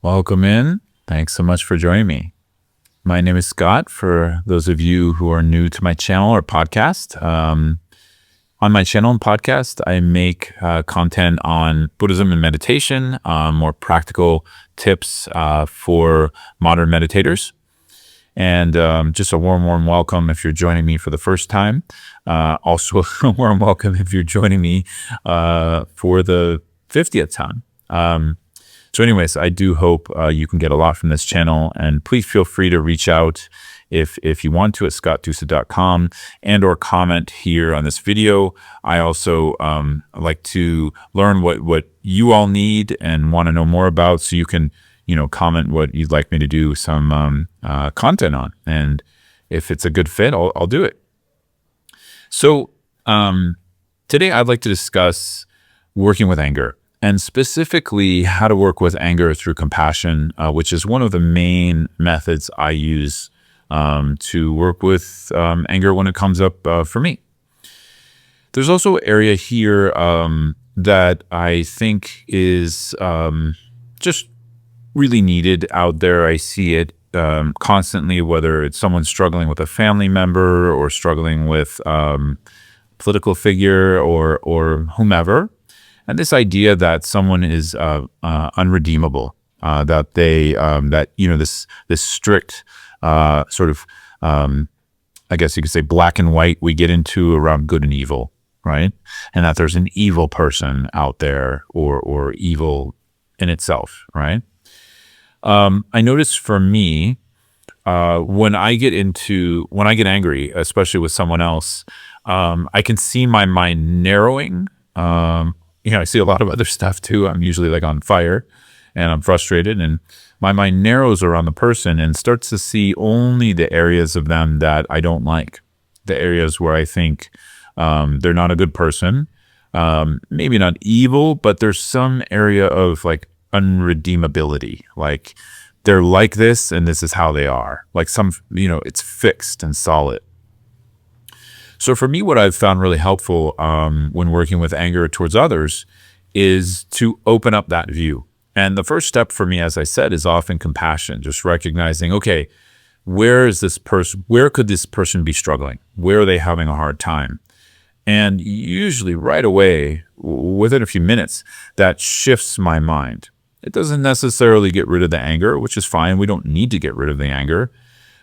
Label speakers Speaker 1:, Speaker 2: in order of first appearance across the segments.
Speaker 1: Welcome in. Thanks so much for joining me. My name is Scott, for those of you who are new to my channel or podcast. On my channel and podcast, I make content on Buddhism and meditation, more practical tips for modern meditators. And just a warm welcome if you're joining me for the first time. Also, a warm welcome if you're joining me for the 50th time. So anyways, I do hope you can get a lot from this channel, and please feel free to reach out if you want to at scottdusa.com and or comment here on this video. I also like to learn what you all need and want to know more about, so you can comment what you'd like me to do some content on, and if it's a good fit, I'll do it. So today I'd like to discuss working with anger, and specifically how to work with anger through compassion, which is one of the main methods I use to work with anger when it comes up for me. There's also an area here that I think is just really needed out there. I see it constantly, whether it's someone struggling with a family member or struggling with political figure or whomever. And this idea that someone is unredeemable, that they this strict sort of I guess you could say black and white we get into around good and evil, right? And that there's an evil person out there or evil in itself, right? I notice for me, when I get angry, especially with someone else, I can see my mind narrowing. I see a lot of other stuff too. I'm usually like on fire and I'm frustrated, and my mind narrows around the person and starts to see only the areas of them that I don't like, the areas where I think they're not a good person, maybe not evil, but there's some area of like unredeemability, like they're like this and this is how they are, like it's fixed and solid. So for me, what I've found really helpful when working with anger towards others is to open up that view. And the first step for me, as I said, is often compassion, just recognizing, okay, where could this person be struggling? Where are they having a hard time? And usually right away, within a few minutes, that shifts my mind. It doesn't necessarily get rid of the anger, which is fine. We don't need to get rid of the anger.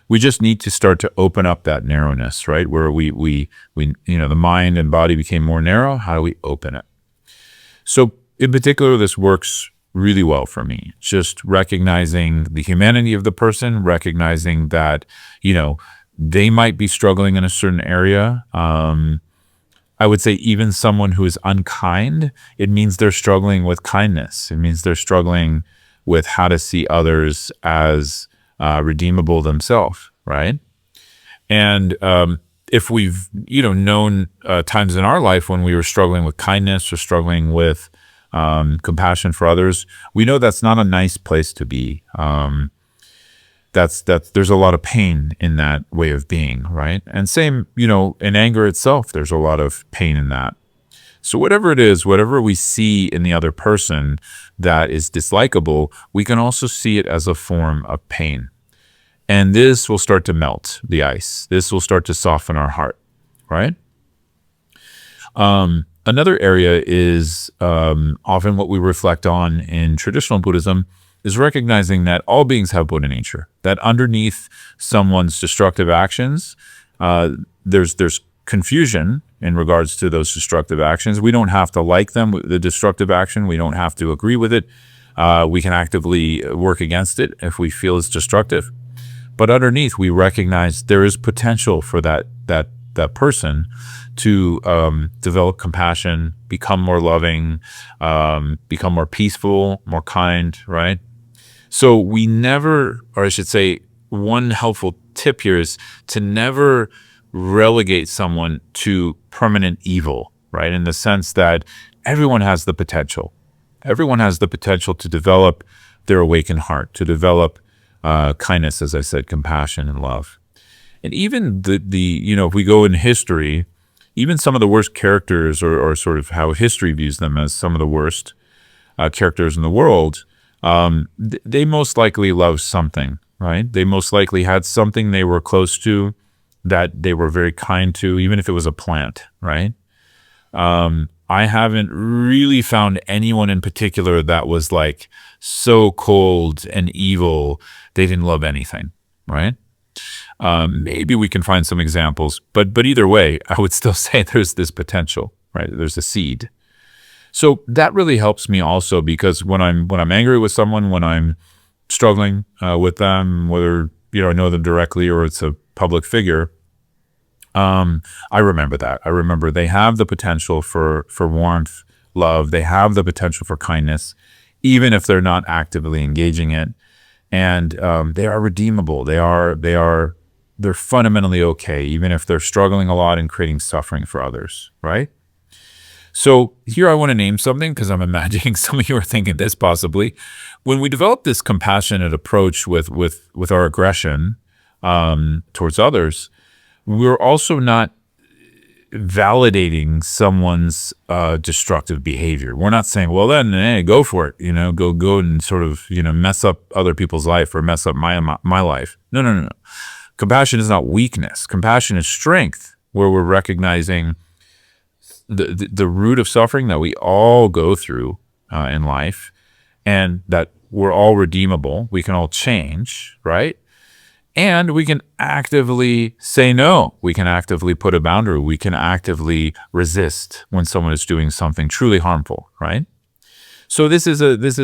Speaker 1: We just need to start to open up that narrowness, right? Where we the mind and body became more narrow. How do we open it? So in particular, this works really well for me. Just recognizing the humanity of the person, recognizing that, they might be struggling in a certain area. I would say even someone who is unkind, it means they're struggling with kindness. It means they're struggling with how to see others as redeemable themselves, right? And if we've known times in our life when we were struggling with kindness or struggling with compassion for others, we know that's not a nice place to be. There's a lot of pain in that way of being, right? And same, in anger itself, there's a lot of pain in that. So whatever it is, whatever we see in the other person that is dislikable, we can also see it as a form of pain. And this will start to melt the ice. This will start to soften our heart, right? Another area is often what we reflect on in traditional Buddhism is recognizing that all beings have Buddha nature, that underneath someone's destructive actions, there's confusion in regards to those destructive actions. We don't have to like them, the destructive action. We don't have to agree with it. We can actively work against it if we feel it's destructive. But underneath, we recognize there is potential for that person to develop compassion, become more loving, become more peaceful, more kind, right? So we never, or I should say, one helpful tip here is to never relegate someone to permanent evil, right? In the sense that everyone has the potential. Everyone has the potential to develop their awakened heart, to develop kindness, as I said, compassion and love. And even if we go in history, even some of the worst characters or sort of how history views them as some of the worst characters in the world, they most likely love something, right? They most likely had something they were close to that they were very kind to, even if it was a plant, right? I haven't really found anyone in particular that was like so cold and evil they didn't love anything, right? Maybe we can find some examples, but either way, I would still say there's this potential, right? There's a seed. So that really helps me also, because when I'm angry with someone, when I'm struggling with them, whether I know them directly or it's a public figure, I remember that. I remember they have the potential for warmth, love. They have the potential for kindness, even if they're not actively engaging it. And they are redeemable. They're fundamentally okay, even if they're struggling a lot and creating suffering for others, right? So here I want to name something, because I'm imagining some of you are thinking this possibly. When we develop this compassionate approach with our aggression towards others, we're also not validating someone's destructive behavior. We're not saying, well, then, hey, go for it, go and sort of, mess up other people's life or mess up my life. No. Compassion is not weakness. Compassion is strength, where we're recognizing the root of suffering that we all go through in life, and that we're all redeemable. We can all change, right? And we can actively say no. We can actively put a boundary. We can actively resist when someone is doing something truly harmful, right? So this is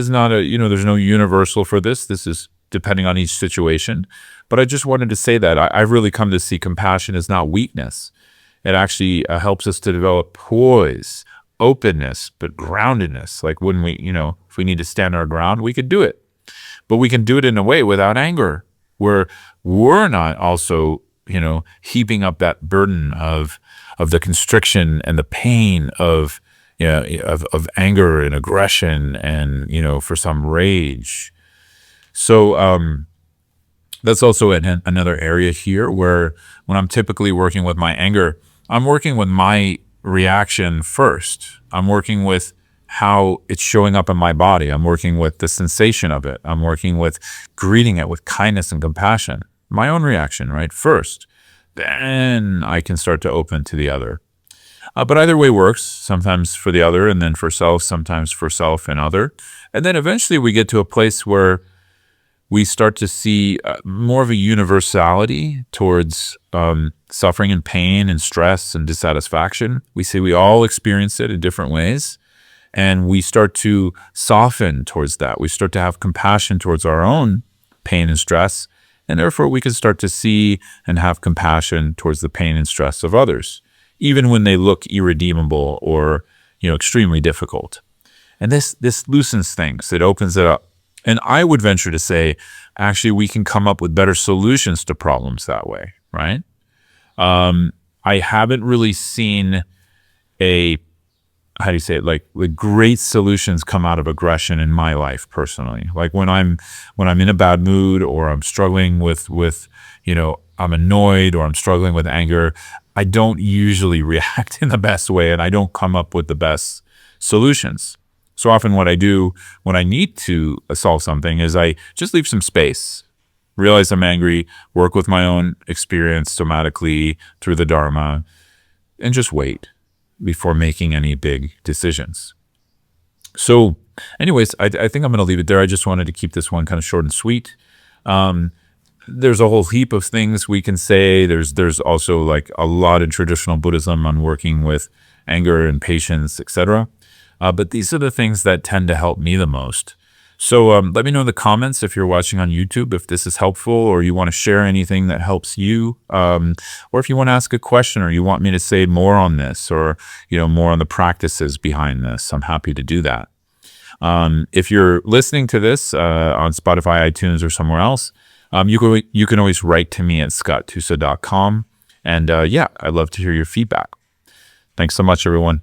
Speaker 1: not a, there's no universal for this. This is depending on each situation. But I just wanted to say that I've really come to see compassion as not weakness. It actually helps us to develop poise, openness, but groundedness. Like when we, if we need to stand our ground, we could do it. But we can do it in a way without anger, where we're not also, heaping up that burden of the constriction and the pain of anger and aggression and, for some rage. So that's also another area here where when I'm typically working with my anger, I'm working with my reaction first. I'm working with how it's showing up in my body. I'm working with the sensation of it. I'm working with greeting it with kindness and compassion. My own reaction, right? First. Then I can start to open to the other. But either way works, sometimes for the other and then for self, sometimes for self and other. And then eventually we get to a place where we start to see more of a universality towards suffering and pain and stress and dissatisfaction. We see we all experience it in different ways. And we start to soften towards that. We start to have compassion towards our own pain and stress. And therefore, we can start to see and have compassion towards the pain and stress of others, even when they look irredeemable or extremely difficult. And this loosens things. It opens it up. And I would venture to say, actually, we can come up with better solutions to problems that way, right? I haven't really seen like great solutions come out of aggression in my life personally. Like when I'm in a bad mood or I'm struggling with I'm annoyed or I'm struggling with anger, I don't usually react in the best way and I don't come up with the best solutions. So often what I do when I need to solve something is I just leave some space, realize I'm angry, work with my own experience somatically through the Dharma, and just wait before making any big decisions. So anyways, I think I'm going to leave it there. I just wanted to keep this one kind of short and sweet. There's a whole heap of things we can say. There's also like a lot in traditional Buddhism on working with anger and patience, etc. But these are the things that tend to help me the most. So let me know in the comments if you're watching on YouTube, if this is helpful or you want to share anything that helps you, or if you want to ask a question or you want me to say more on this or, more on the practices behind this. I'm happy to do that. If you're listening to this on Spotify, iTunes, or somewhere else, you can always write to me at scotttusa.com. And I'd love to hear your feedback. Thanks so much, everyone.